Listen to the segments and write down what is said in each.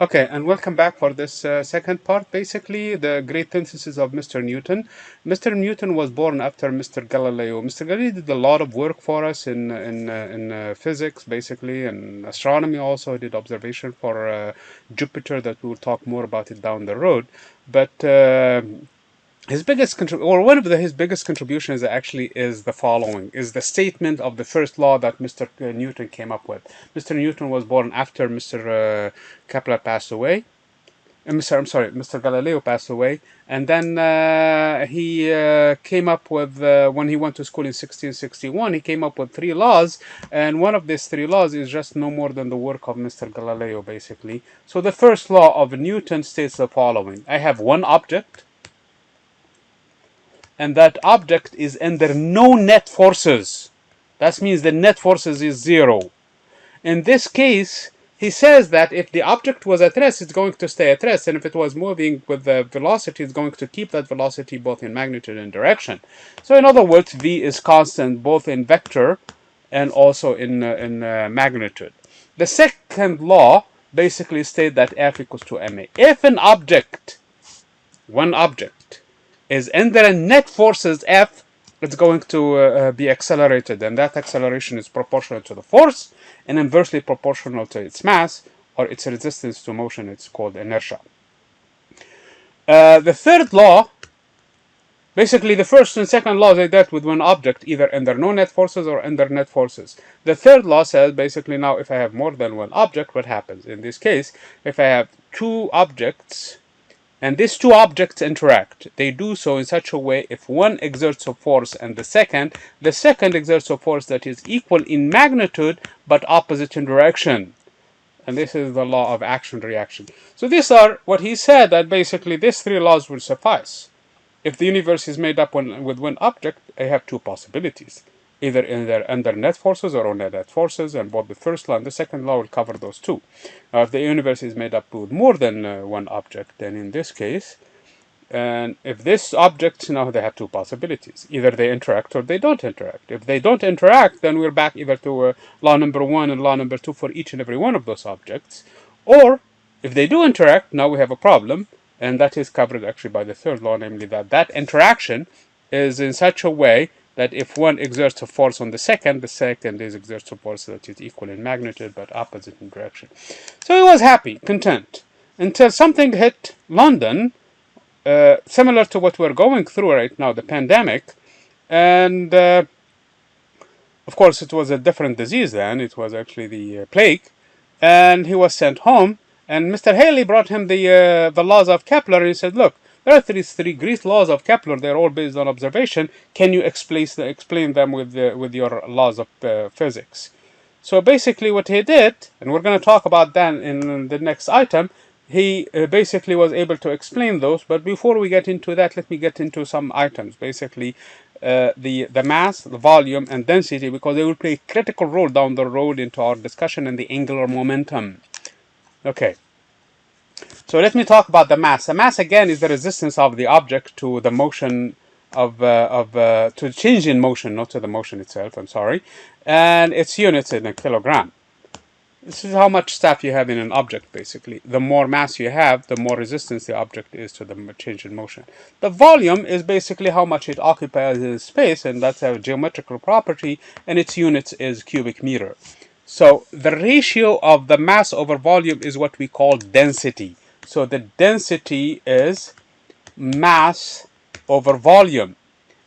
Okay, and welcome back for this second part. Basically, the great synthesis of Mr. Newton. Mr. Newton was born after Mr. Galileo. Mr. Galileo did a lot of work for us in physics, basically, and astronomy. Also, he did observation for Jupiter. That we'll talk more about it down the road. But his biggest contributions actually is the following: is the statement of the first law that Mr. Newton came up with. Mr. Newton was born after Mr. Kepler passed away. Mr. Galileo passed away, and then he came up with when he went to school in 1661. He came up with three laws, and one of these three laws is just no more than the work of Mr. Galileo, basically. So the first law of Newton states the following: I have one object, and that object is under no net forces. That means the net forces is zero. In this case, he says that if the object was at rest, it's going to stay at rest, and if it was moving with the velocity, it's going to keep that velocity both in magnitude and direction. So in other words, v is constant both in vector and also in magnitude. The second law basically states that F equals to ma. If an object, one object, is under a net forces F, it's going to be accelerated, and that acceleration is proportional to the force and inversely proportional to its mass or its resistance to motion. It's called inertia. The third law, basically the first and second laws are dealt with one object, either under no net forces or under net forces. The third law says basically now if I have more than one object, what happens? In this case, if I have two objects, and these two objects interact, they do so in such a way if one exerts a force and the second exerts a force that is equal in magnitude but opposite in direction. And this is the law of action-reaction. So these are what he said, that basically these three laws will suffice. If the universe is made up with one object, I have two possibilities. Either under net forces or under net forces, and both the first law and the second law will cover those two. Now, if the universe is made up with more than one object, then in this case, and if this object, now they have two possibilities. Either they interact or they don't interact. If they don't interact, then we're back either to law number one and law number two for each and every one of those objects. Or, if they do interact, now we have a problem, and that is covered actually by the third law, namely that interaction is in such a way that if one exerts a force on the second is exerts a force that is equal in magnitude but opposite in direction. So he was happy, content, until something hit London, similar to what we're going through right now, the pandemic. And of course, it was a different disease then. It was actually the plague. And he was sent home. And Mr. Haley brought him the laws of Kepler, and he said, look, there are three Greek laws of Kepler. They're all based on observation. Can you explain them with your laws of physics? So basically what he did, and we're going to talk about that in the next item, he basically was able to explain those. But before we get into that, let me get into some items. Basically, the mass, the volume, and density, because they will play a critical role down the road into our discussion, and the angular momentum. Okay. So let me talk about the mass. The mass, again, is the resistance of the object to the motion to change in motion, not to the motion itself, I'm sorry. And its units in a kilogram. This is how much stuff you have in an object, basically. The more mass you have, the more resistance the object is to the change in motion. The volume is basically how much it occupies in space, and that's a geometrical property, and its units is cubic meter. So the ratio of the mass over volume is what we call density. So the density is mass over volume.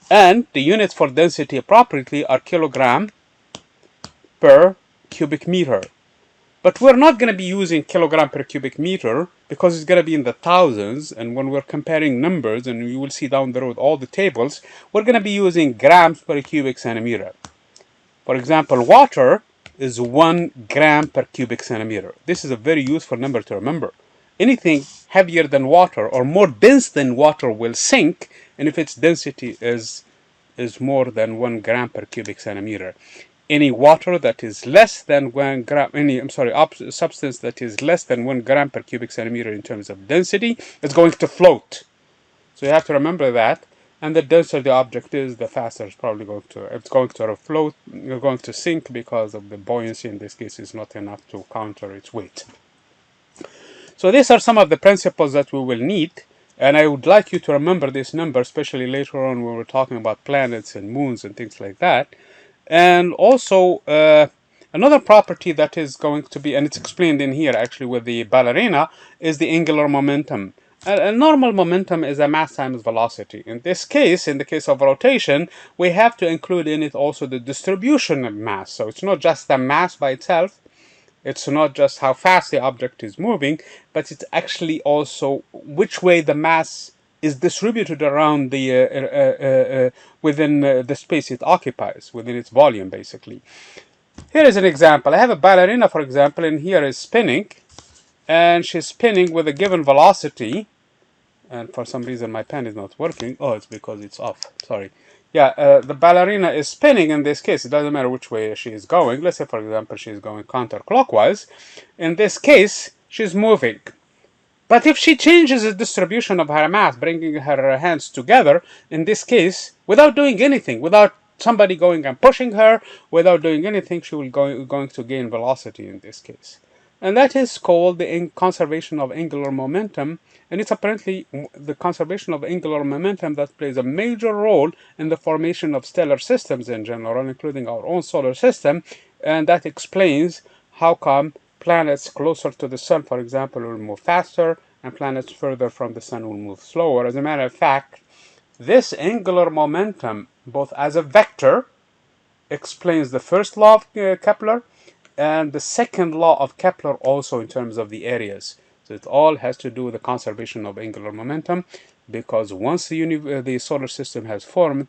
And the units for density appropriately are kilogram per cubic meter. But we're not going to be using kilogram per cubic meter because it's going to be in the thousands. And when we're comparing numbers, and you will see down the road all the tables, we're going to be using grams per cubic centimeter. For example, water is 1 gram per cubic centimeter. This is a very useful number to remember. Anything heavier than water or more dense than water will sink, and if its density is more than 1 gram per cubic centimeter. Any water that is less than 1 gram, substance that is less than 1 gram per cubic centimeter in terms of density is going to float. So you have to remember that. And the denser the object is, the faster it's probably going to float, you're going to sink because of the buoyancy. In this case, is not enough to counter its weight. So these are some of the principles that we will need, and I would like you to remember this number, especially later on when we're talking about planets and moons and things like that. And also, another property that is going to be, and it's explained in here actually with the ballerina, is the angular momentum. A normal momentum is a mass times velocity. In this case, in the case of rotation, we have to include in it also the distribution of mass. So it's not just the mass by itself, it's not just how fast the object is moving, but it's actually also which way the mass is distributed around the within the space it occupies, within its volume, basically. Here is an example. I have a ballerina, for example, and here is spinning, and she's spinning with a given velocity. And for some reason, my pen is not working. Oh, it's because it's off. Sorry. Yeah, the ballerina is spinning in this case. It doesn't matter which way she is going. Let's say, for example, she's going counterclockwise. In this case, she's moving. But if she changes the distribution of her mass, bringing her hands together, in this case, without doing anything, without somebody going and pushing her, without doing anything, she will going to gain velocity in this case. And that is called the conservation of angular momentum. And it's apparently the conservation of angular momentum that plays a major role in the formation of stellar systems in general, including our own solar system. And that explains how come planets closer to the sun, for example, will move faster, and planets further from the sun will move slower. As a matter of fact, this angular momentum, both as a vector, explains the first law of Kepler, and the second law of Kepler also in terms of the areas. So it all has to do with the conservation of angular momentum, because once the solar system has formed,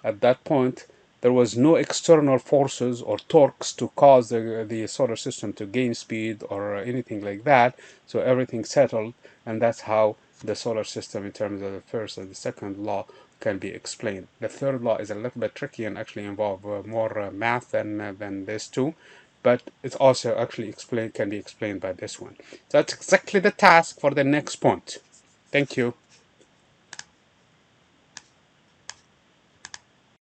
at that point, there was no external forces or torques to cause the solar system to gain speed or anything like that. So everything settled, and that's how the solar system, in terms of the first and the second law, can be explained. The third law is a little bit tricky and actually involve more math than this two, but it's also actually can be explained by this one. So that's exactly the task for the next point. Thank you.